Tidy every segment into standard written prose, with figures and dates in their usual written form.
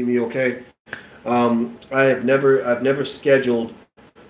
Me okay? I've never scheduled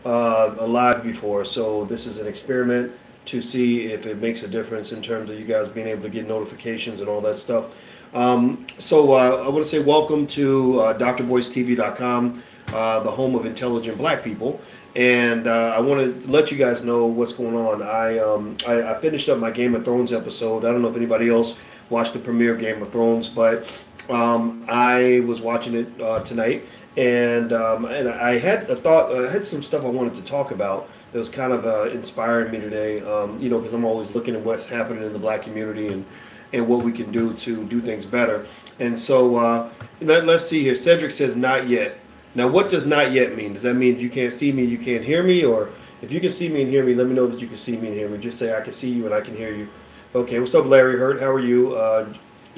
a live before, so this is an experiment to see if it makes a difference in terms of you guys being able to get notifications and all that stuff. I want to say welcome to drboystv.com, the home of intelligent black people. And I want to let you guys know what's going on. I finished up my Game of Thrones episode. I don't know if anybody else watched the premiere of Game of Thrones, but I was watching it tonight, and I had a thought. I had some stuff I wanted to talk about that was kind of inspiring me today. Because I'm always looking at what's happening in the black community and what we can do to do things better. And so let's see here. Cedric says not yet. Now, what does not yet mean? Does that mean you can't see me, you can't hear me? Or if you can see me and hear me, let me know that you can see me and hear me. Just say I can see you and I can hear you. Okay, what's up, Larry Hurt? How are you?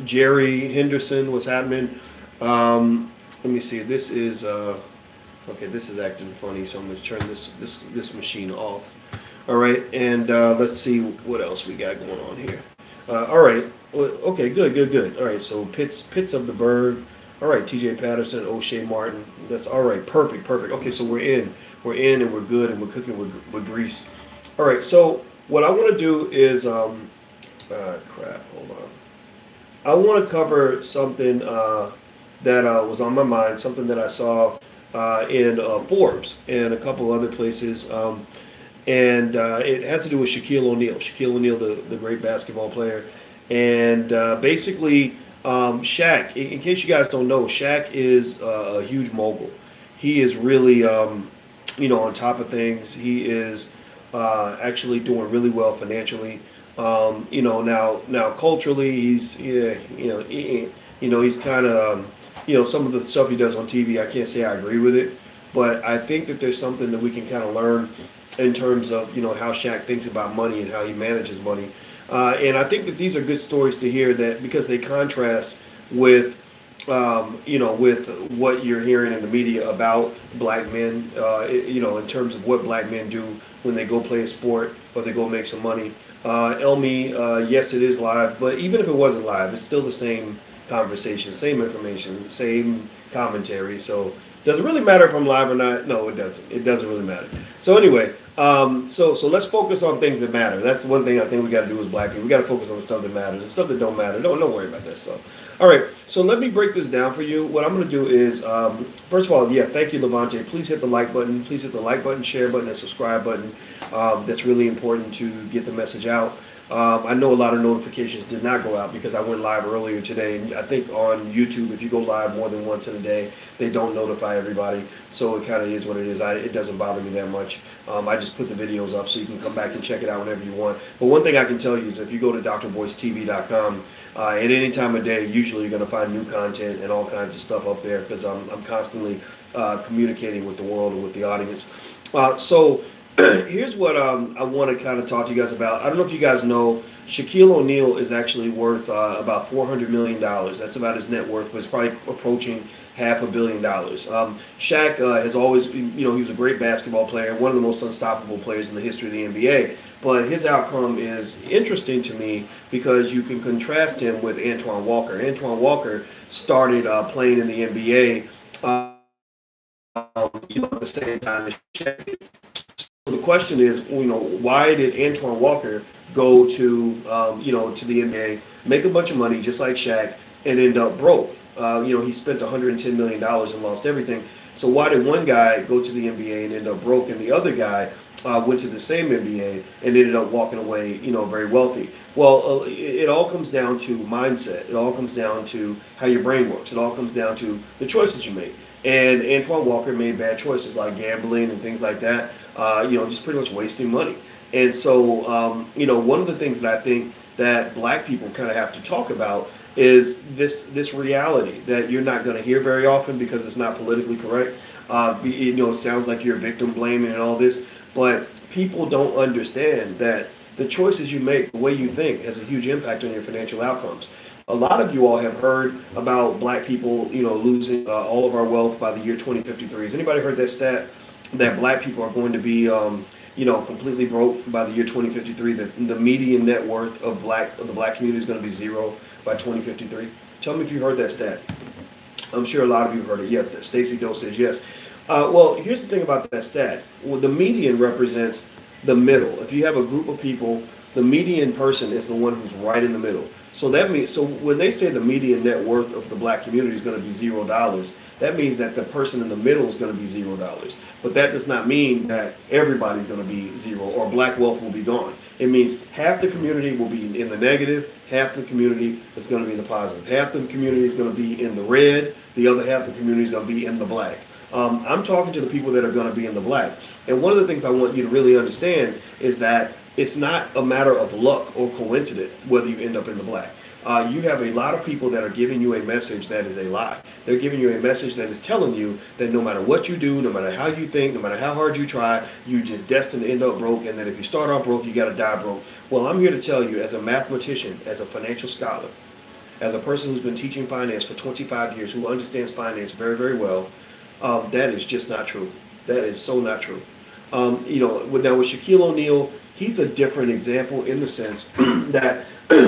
Jerry Henderson, what's happening? Let me see. This is okay. This is acting funny, so I'm going to turn this machine off. All right, and let's see what else we got going on here. All right. Okay. Good. All right. So Pitts of the Berg. All right. T.J. Patterson, O'Shea Martin. That's all right. Perfect. Okay. So we're in, and we're good, and we're cooking with grease. All right. So what I want to do is crap. Hold on. I want to cover something that was on my mind, something that I saw in Forbes and a couple other places, and it has to do with Shaquille O'Neal. Shaquille O'Neal, the great basketball player, and basically Shaq. In case you guys don't know, Shaq is a huge mogul. He is really, on top of things. He is actually doing really well financially. Now culturally, he's he's kind of some of the stuff he does on TV. I can't say I agree with it, but I think that there's something that we can kind of learn in terms of how Shaq thinks about money and how he manages money. And I think that these are good stories to hear, that because they contrast with with what you're hearing in the media about black men, in terms of what black men do when they go play a sport or they go make some money. Elmi, yes, it is live, but even if it wasn't live, it's still the same conversation, same information, same commentary. So does it really matter if I'm live or not? No, it doesn't. It doesn't really matter. So anyway, so let's focus on things that matter. That's the one thing I think we got to do as black people. We got to focus on the stuff that matters. The stuff that don't matter, don't worry about that stuff. All right, so let me break this down for you. What I'm going to do is, first of all, thank you, Levante. Please hit the like button. Please hit the like button, share button, and subscribe button. That's really important to get the message out. I know a lot of notifications did not go out because I went live earlier today. And I think on YouTube, if you go live more than once in a day, they don't notify everybody. So it kind of is what it is. It doesn't bother me that much. I just put the videos up so you can come back and check it out whenever you want. But one thing I can tell you is if you go to drboystv.com, at any time of day, usually you're going to find new content and all kinds of stuff up there because I'm constantly communicating with the world and with the audience. Here's what I want to kind of talk to you guys about. I don't know if you guys know, Shaquille O'Neal is actually worth about $400 million. That's about his net worth, but it's probably approaching $500 million. Shaq has always, he was a great basketball player, one of the most unstoppable players in the history of the NBA. But his outcome is interesting to me because you can contrast him with Antoine Walker. Antoine Walker started playing in the NBA at the same time as Shaq did. The question is, why did Antoine Walker go to the NBA, make a bunch of money just like Shaq, and end up broke? He spent $110 million and lost everything. So why did one guy go to the NBA and end up broke, and the other guy went to the same NBA and ended up walking away, very wealthy? Well, it all comes down to mindset. It all comes down to how your brain works. It all comes down to the choices you make. And Antoine Walker made bad choices like gambling and things like that, just pretty much wasting money. And so, one of the things that I think that black people kind of have to talk about is this reality that you're not going to hear very often because it's not politically correct. It sounds like you're victim blaming and all this, but people don't understand that the choices you make, the way you think, has a huge impact on your financial outcomes. A lot of you all have heard about black people, losing all of our wealth by the year 2053. Has anybody heard that stat that black people are going to be, completely broke by the year 2053? The median net worth of the black community is going to be zero by 2053. Tell me if you heard that stat. I'm sure a lot of you have heard it. Yeah, Stacey Doe says yes. Well, here's the thing about that stat. Well, the median represents the middle. If you have a group of people, the median person is the one who's right in the middle. So that means, so when they say the median net worth of the black community is going to be $0, that means that the person in the middle is going to be $0. But that does not mean that everybody's going to be zero or black wealth will be gone. It means half the community will be in the negative, half the community is going to be in the positive. Half the community is going to be in the red, the other half of the community is going to be in the black. I'm talking to the people that are going to be in the black. And one of the things I want you to really understand is that it's not a matter of luck or coincidence whether you end up in the black. You have a lot of people that are giving you a message that is a lie. They're giving you a message that is telling you that no matter what you do, no matter how you think, no matter how hard you try, you're just destined to end up broke, and that if you start off broke, you got to die broke. Well, I'm here to tell you, as a mathematician, as a financial scholar, as a person who's been teaching finance for 25 years, who understands finance very, very well, that is just not true. That is so not true. Now with Shaquille O'Neal, he's a different example in the sense that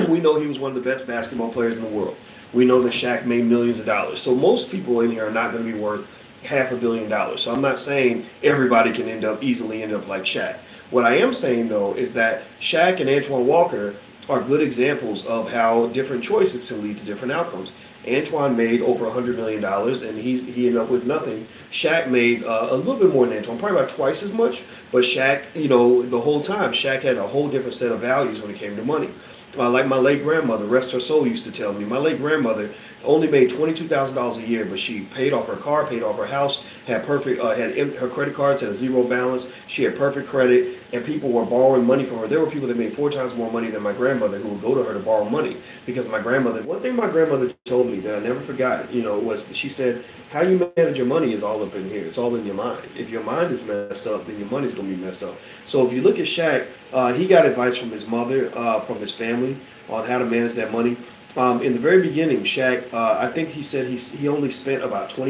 we know he was one of the best basketball players in the world. We know that Shaq made millions of dollars. So most people in here are not going to be worth $500 million. So I'm not saying everybody can easily end up like Shaq. What I am saying, though, is that Shaq and Antoine Walker are good examples of how different choices can lead to different outcomes. Antoine made over $100 million, and he ended up with nothing. Shaq made a little bit more than Antoine, probably about twice as much. But Shaq, the whole time, Shaq had a whole different set of values when it came to money. Like my late grandmother, rest her soul, used to tell me. My late grandmother only made $22,000 a year, but she paid off her car, paid off her house, had her credit cards had a zero balance. She had perfect credit, and people were borrowing money from her. There were people that made 4 times more money than my grandmother who would go to her to borrow money because my grandmother. One thing my grandmother told me that I never forgot, was that she said, "How you manage your money is all up in here. It's all in your mind. If your mind is messed up, then your money's gonna be messed up." So if you look at Shaq, he got advice from his mother, from his family, on how to manage that money. In the very beginning, Shaq, I think he said he only spent about 20